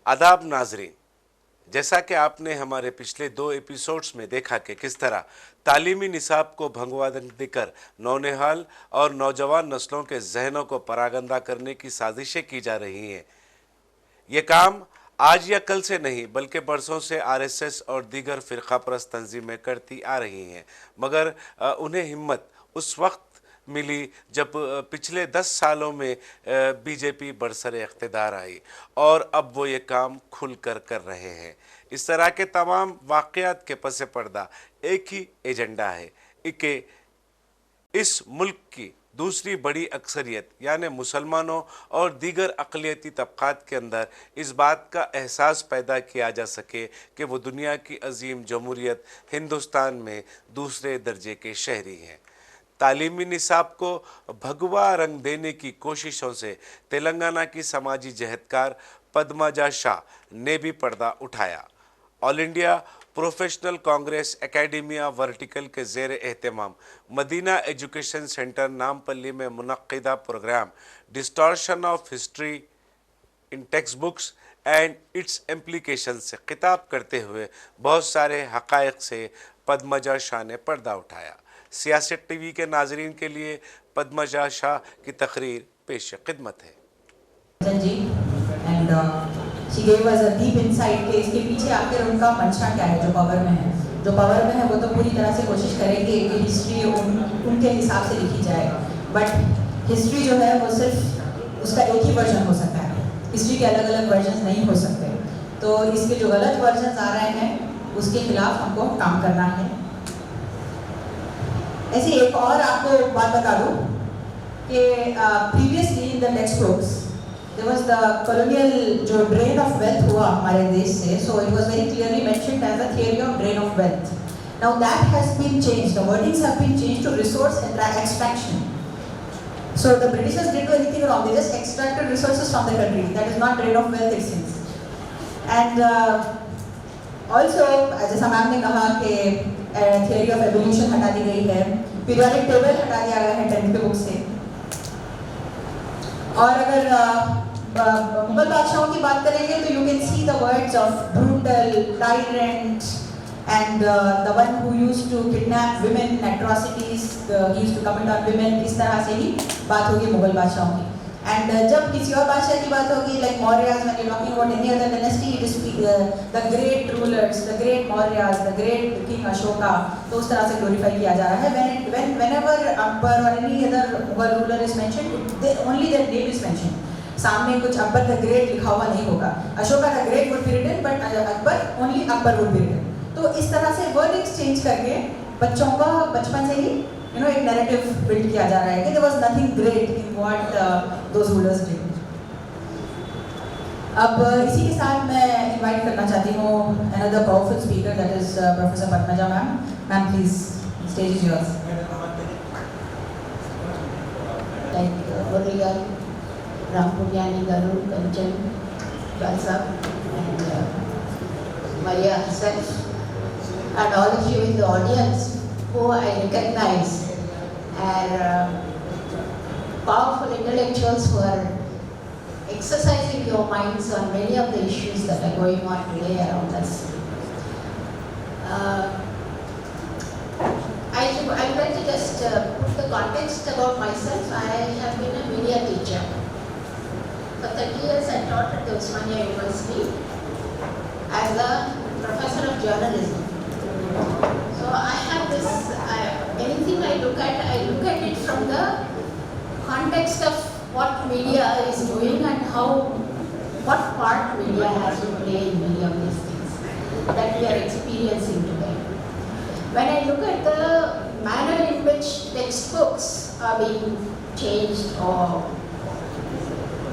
आदाब नाजरीन, जैसा कि आपने हमारे पिछले 2 एपिसोड्स में देखा कि किस तरह तालीमी निसाब को भंगवा देकर नौनिहाल और नौजवान नस्लों के जहनों को परागंदा करने की साजिशें की जा रही हैं। ये काम आज या कल से नहीं बल्कि बरसों से आरएसएस और दीगर फ़िरका परस्त तंजीमें करती आ रही हैं, मगर उन्हें हिम्मत उस वक्त मिली जब पिछले 10 सालों में बीजेपी बरसरे इख्तिदार आई और अब वो ये काम खुल कर रहे हैं। इस तरह के तमाम वाक़यात के पस पर्दा एक ही एजेंडा है कि इस मुल्क की दूसरी बड़ी अक्सरियत यानी मुसलमानों और दीगर अक़लियती तबक़ात के अंदर इस बात का एहसास पैदा किया जा सके कि वो दुनिया की अजीम जमहूरियत हिंदुस्तान में दूसरे दर्जे के शहरी हैं। तालीमी निसाब को भगवा रंग देने की कोशिशों से तेलंगाना की समाजी जहदकार पद्मजा शाह ने भी पर्दा उठाया। All India professional Congress academia vertical के ज़ेर एहतमाम मदीना एजुकेशन सेंटर नामपल्ली में मुनक्किदा programme distortion of history in textbooks and its implication से खिताब करते हुए बहुत सारे हक़ाइक़ से पद्मजा शाह ने पर्दा उठाया। सियासत टीवी के नाजरीन के लिए पद्मजा शाह की तकरीर पेश खिदमत है। She gave us a deep insight कि इसके पीछे आखिर उनका मंशा क्या है। जो पावर में है वो तो पूरी तरह से कोशिश करेंगे कि हिस्ट्री उनके हिसाब से लिखी जाए, बट हिस्ट्री जो है वो सिर्फ उसका एक ही वर्जन हो सकता है, हिस्ट्री के अलग अलग वर्जन नहीं हो सकते। तो इसके जो गलत वर्जन आ रहे हैं उसके खिलाफ हमको काम करना है। ऐसी एक और आपको बात बता दूं कि previously in the text books there was the colonial जो drain of wealth हुआ हमारे देश से, so it was very clearly mentioned as a theory of drain of wealth. Now that has been changed, the wordings have been changed to resource extraction. So the Britishers didn't do anything wrong, they just extracted resources from the country. That is not drain of wealth, it seems. And also जैसा ma'am ने कहा कि theory of evolution हटा दी गई है, periodic table हटा दिया गया है 10th के बुक से। और अगर मुगल बादशाहों की बात करेंगे तो you can see the words of brutal, tyrant, and the one who used to kidnap women, atrocities, he used to commit on women, इस तरह से ही बात होगी मुगल बादशाहों की। And जब किसी और बादशाह की बात होगी like Mauryas, when you're talking about any other dynasty, it is the great rulers, the great Mauryas, the great King Ashoka, तो उस तरह से glorify किया जा रहा है। Whenever Akbar or any other Mughal ruler is mentioned, only their name is mentioned. सामने कुछ अकबर the great लिखा हुआ नहीं होगा। Ashoka the great would be written, but Akbar only Akbar would be written. तो इस तरह से वर्ड एक्सचेंज करके बच्चों का बचपन से ही एक नैरेटिव बिल्ड किया जा रहा है कि there was nothing great in what those rulers did. अब इसी के साथ मैं इनवाइट करना चाहती हूँ another powerful speaker, that is Professor Padmaja ma'am. Ma'am, please, the stage is yours. Like Oriya, Rampuryani, Garud, Kanchan, Balsab, and Maria herself, and all of you in the audience who I recognize are powerful intellectuals who are exercising your minds on many of the issues that are going on today around us. I'd like to just put the context about myself. I have been a media teacher. For 30 years I taught at the Osmania University as a professor of journalism. So I have this, anything I look at it from the context of what media is doing and what part media has to play in many of these things that we are experiencing today. When I look at the manner in which textbooks are being changed, or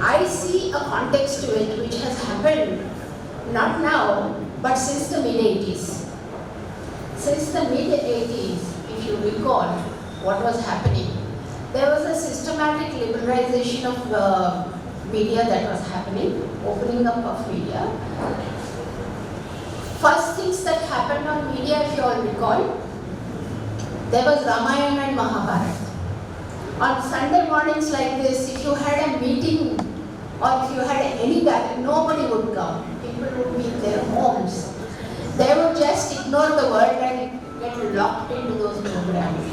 I see a context to it which has happened not now but since the mid-80s. Since the mid-80s, if you recall what was happening, there was a systematic liberalization of media that was happening, opening up of media. First things that happened on media, if you all recall, there was Ramayana and Mahabharata. On Sunday mornings like this, if you had a meeting or if you had any gathering, nobody would come. locked into those programs.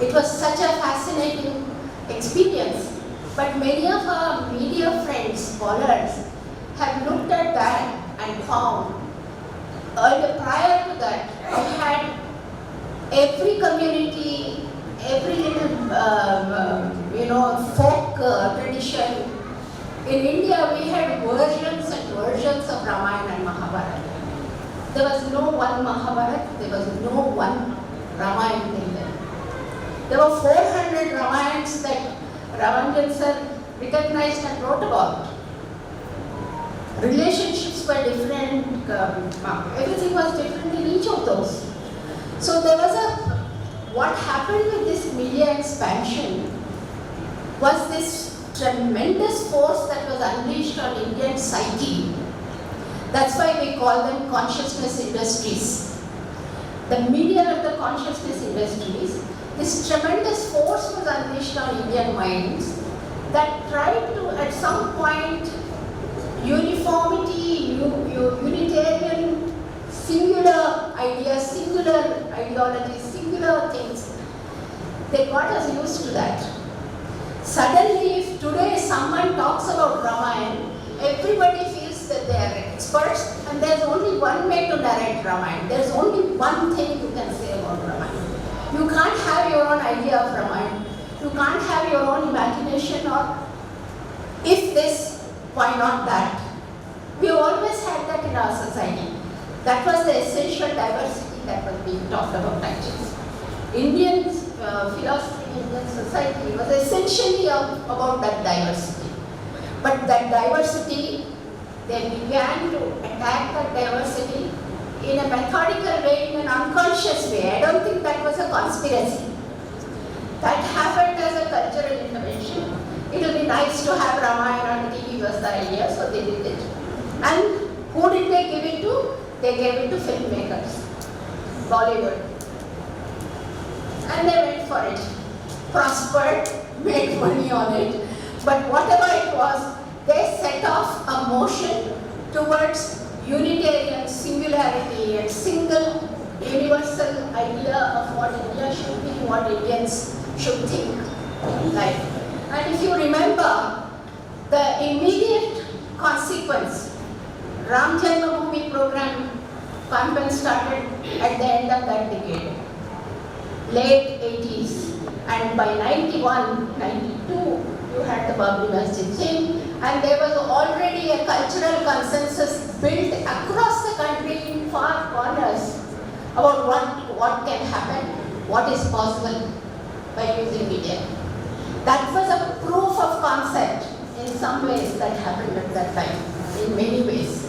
It was such a fascinating experience. But many of our media friends, scholars, have looked at that and found prior to that, we had every community, every little, folk tradition. In India, we had versions and versions of Ramayana and Mahabharata. There was no one Mahabharata, there was no one Ramayana in there. There were 400 Ramayans that Ramanjan sir recognized and wrote about. Relationships were different, everything was different in each of those. So there was what happened with this media expansion was this tremendous force that was unleashed on Indian psyche. That's why we call them consciousness industries. The media are the consciousness industries. This tremendous force was unleashed on Indian minds that tried to, at some point, uniformity, unitarian, singular ideas, singular ideologies, singular things. They got us used to that. Suddenly, if today someone talks about Ramayana, everybody feels that they are experts and there's only one way to narrate Ramayana. There's only one thing you can say about Ramayana. You can't have your own idea of Ramayana. You can't have your own imagination or if this, why not that? We always had that in our society. That was the essential diversity that was being talked about actually. Indian philosophy, Indian society was essentially about that diversity. But that diversity, they began to attack that diversity in a methodical way, in an unconscious way. I don't think that was a conspiracy. That happened as a cultural intervention. It will be nice to have Ramayana on TV was the idea, so they did it. And who did they give it to? They gave it to filmmakers, Bollywood. And they went for it, prospered, made money on it. But whatever it was, they set off a motion towards Unitarian singularity and single universal idea of what India should be, what Indians should think in life. And if you remember, the immediate consequence, Ram Janmabhoomi program campaign started at the end of that decade, late 80s, and by 91, 92, you had the Babri Masjid thing, and there was already a cultural consensus built across the country in far corners about what can happen, what is possible by using media. That was a proof of concept in some ways that happened at that time, in many ways.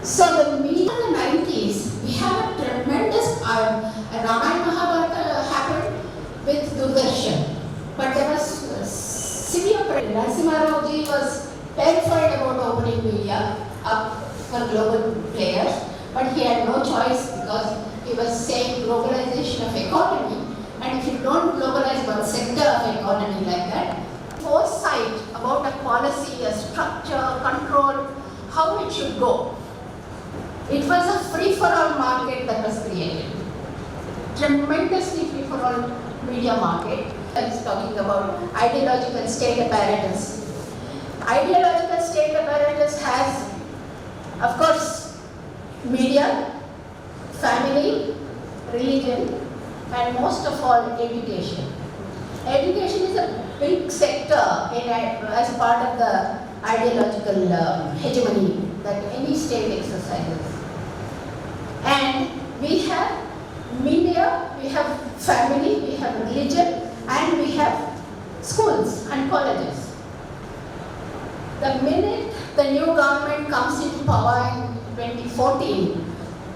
So the media in the 90s, we have a tremendous, Ramayana Mahabharata happened with Doordarshan, but there was severe pressure. Narasimha Rao ji was terrified about opening media up for global players, but he had no choice because he was saying globalization of economy, and if you don't globalize one sector of economy like that, foresight about a policy, a structure, control, how it should go. It was a free-for-all market that was created. Tremendously free-for-all media market. I was talking about ideological state apparatus. Ideological state apparatus has, of course, media, family, religion, and most of all, education. Education is a big sector as part of the ideological hegemony that any state exercises. And we have media, we have family, we have religion, and we have schools and colleges. The minute the new government comes into power in 2014,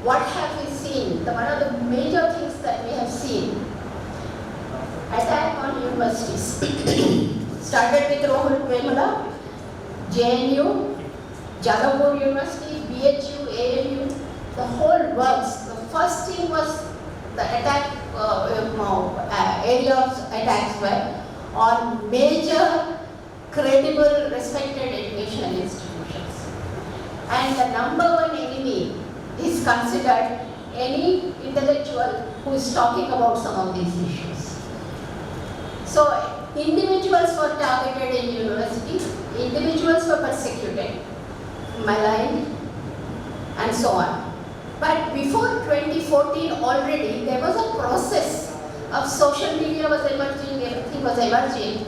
what have we seen? One of the major things that we have seen, attack on universities. Started with Rohul Vemula, JNU, Jadavpur University, BHU, ANU, the whole works. The first thing was the attack, area of attacks were on major, credible, respected educational institutions. And the number one enemy is considered any intellectual who is talking about some of these issues. So individuals were targeted in universities, individuals were persecuted, maligned, and so on. But before 2014 already, there was a process of social media was emerging, everything was emerging,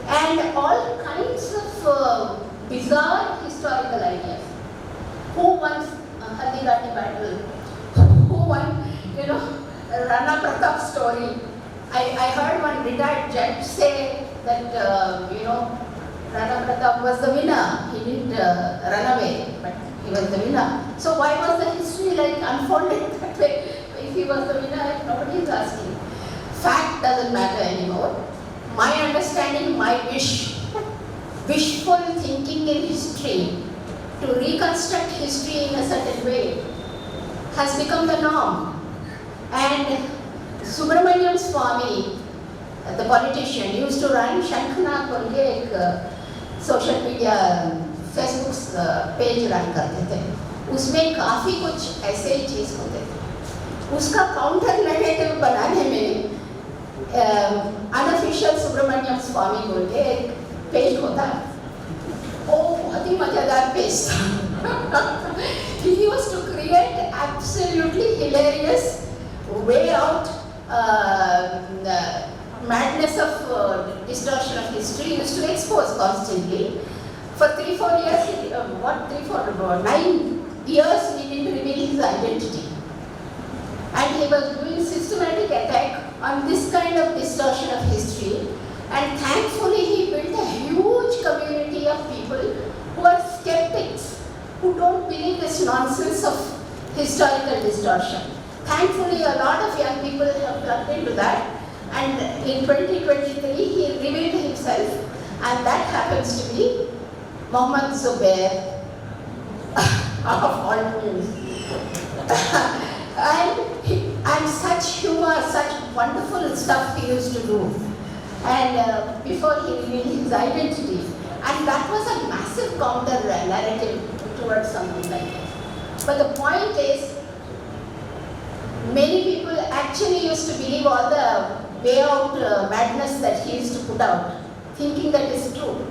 and all kinds of bizarre historical ideas. Who won Haldigati battle? Who won, Rana Pratap's story? I heard one retired judge say that, Rana Pratap was the winner. He didn't run away, but he was the winner. So why was the history unfolded that way? If he was the winner, nobody is asking. Fact doesn't matter anymore. My understanding, my wishful thinking in history, to reconstruct history in a certain way, has become the norm. And Subramaniam Swamy, the politician, used to run Shankana Kolge social media Facebook page run करते थे, उसमें काफ़ी कुछ ऐसे ही चीज़ होते थे. उसका counter negative बनाने में अनऑफिशियल सुब्रमण्यम स्वामी बोल के एक पेज होता है, वो बहुत ही मज़ेदार पेज था. He was to create absolutely hilarious way out madness of distortion of history, used to expose constantly. For 3-4 years, 9 years, he didn't reveal his identity. And he was doing systematic attack on this kind of distortion of history. And thankfully, he built a huge community of people who are skeptics, who don't believe this nonsense of historical distortion. Thankfully, a lot of young people have plugged into that. And in 2023, he revealed himself, and that happens to be Mohammed Zubair of all news. and such humor, such wonderful stuff he used to do. And before he revealed his identity. And that was a massive counter narrative towards something like this. But the point is, many people actually used to believe all the way out madness that he used to put out, thinking that is true.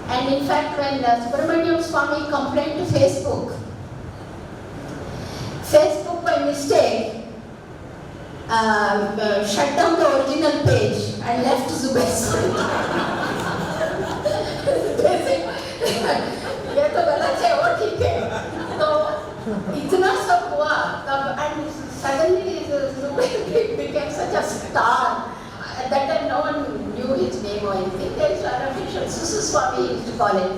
And in fact, when Subramaniam Swamy complained to Facebook by mistake shut down the original page and left Zubair's site. ये तो गलत है, वो ठीक है. तो इतना सब हुआ तब, and suddenly Zubair became such a star. At that time, no one knew his name or anything. There is unofficial Susu Swami, he used to call it.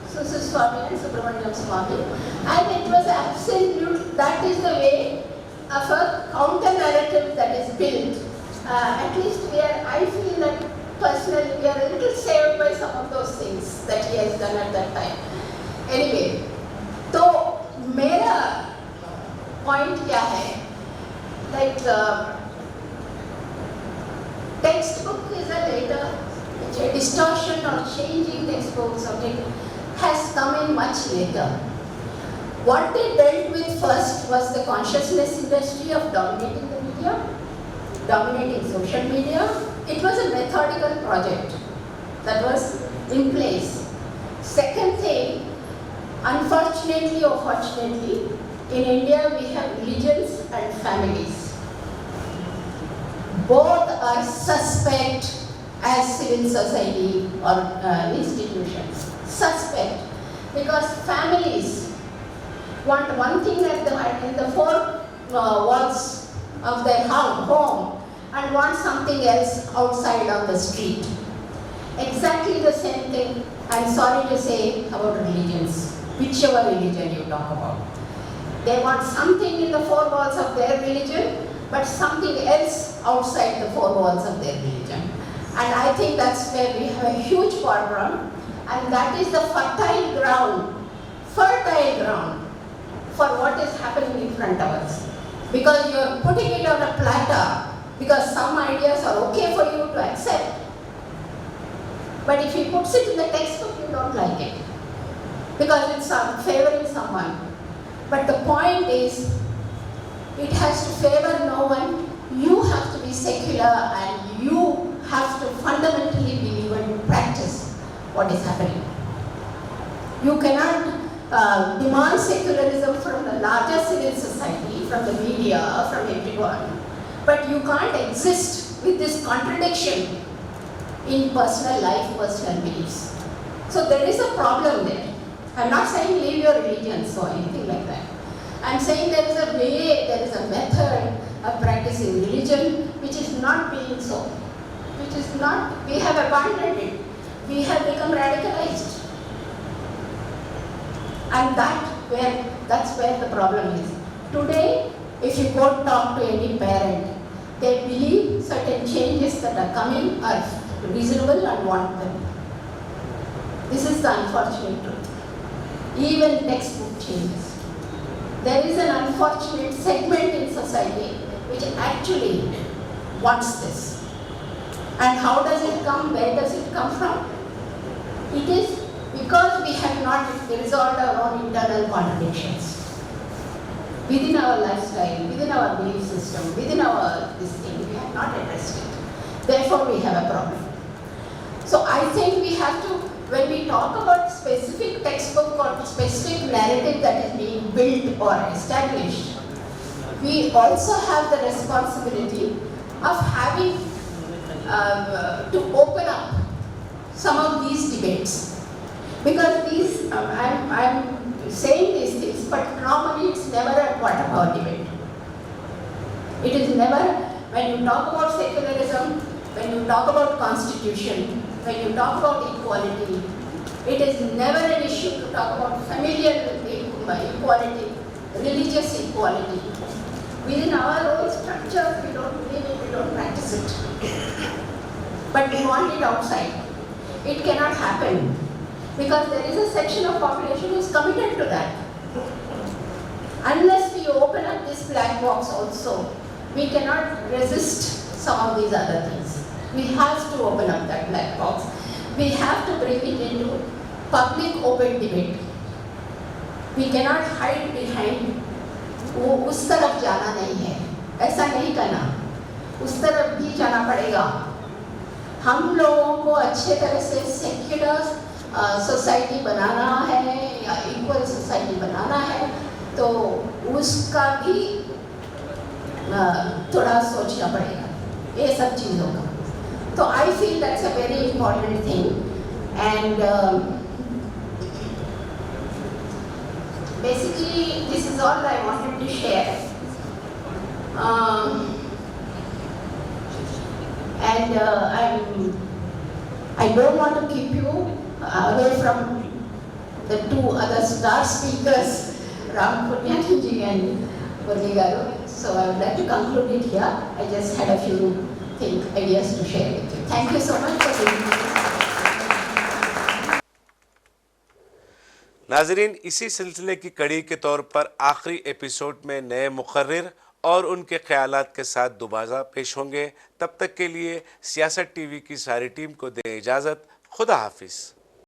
Susu Swami and Subramaniam Swami. And it was absolute, that is the way of a counter-narrative that is built. At least I feel that personally, we are a little saved by some of those things that he has done at that time. Anyway, तो मेरा point क्या है? Like, textbook is a later, a distortion or changing textbooks of it has come in much later. What they dealt with first was the consciousness industry of dominating the media, dominating social media. It was a methodical project that was in place. Second thing, unfortunately or fortunately, in India we have religions and families. Both are suspect as civil society or institutions. Suspect because families want one thing in the four walls of their home and want something else outside on the street. Exactly the same thing, I'm sorry to say, about religions, whichever religion you talk about. They want something in the four walls of their religion, but something else outside the four walls of their religion. And I think that's where we have a huge problem, and that is the fertile ground for what is happening in front of us. Because you're putting it on a platter, because some ideas are okay for you to accept. But if he puts it in the textbook, you don't like it, because it's favoring someone. But the point is, It has to favor no one. You have to be secular and you have to fundamentally believe and practice what is happening. You cannot demand secularism from the larger civil society, from the media, from everyone, but you can't exist with this contradiction in personal life, personal beliefs. So there is a problem there. I'm not saying leave your religions or anything like that. I'm saying there is a way, there is a method of practicing religion which is not being so. Which is not, we have abandoned it. We have become radicalized. And that's where the problem is. Today, if you go talk to any parent, they believe certain changes that are coming are reasonable and want them. This is the unfortunate truth. Even textbook changes. There is an unfortunate segment in society which actually wants this. And how does it come? Where does it come from? It is because we have not resolved our own internal contradictions. Within our lifestyle, within our belief system, within our this thing, we have not addressed it. Therefore, we have a problem. So I think we have to, when we talk about specific textbook or specific narrative that is being built or established, we also have the responsibility of having to open up some of these debates. Because these, I'm saying these things, but normally it's never a part of our debate. It is never, when you talk about secularism, when you talk about constitution, when you talk about equality, it is never an issue to talk about familial equality, religious equality. Within our own structure, we don't believe it, we don't practice it. But we want it outside. It cannot happen because there is a section of population who is committed to that. Unless we open up this black box also, we cannot resist some of these other things. We have to open up that black box. We have to bring it into public open debate. We cannot hide behind वो उस तरफ जाना नहीं है, ऐसा नहीं करना, उस तरफ भी जाना पड़ेगा. हम लोगों को अच्छे तरह से सेक्युलर सोसाइटी बनाना है या इक्वल सोसाइटी बनाना है, तो उसका भी थोड़ा सोचना पड़ेगा ये सब चीज़ों का. तो I feel that's a very important thing, and basically this is all I wanted to share. I don't want to keep you away from the two other star speakers, Ram Punyaki and Murli Garu. So I would like to conclude it here. I just had a few ideas to share with you. Thank you so much for being here. नाजरीन, इसी सिलसिले की कड़ी के तौर पर आखिरी episode में नए मुकर्रिर और उनके ख्यालात के साथ दोबारा पेश होंगे. तब तक के लिए सियासत टीवी की सारी टीम को दें इजाज़त. खुदा हाफिज़.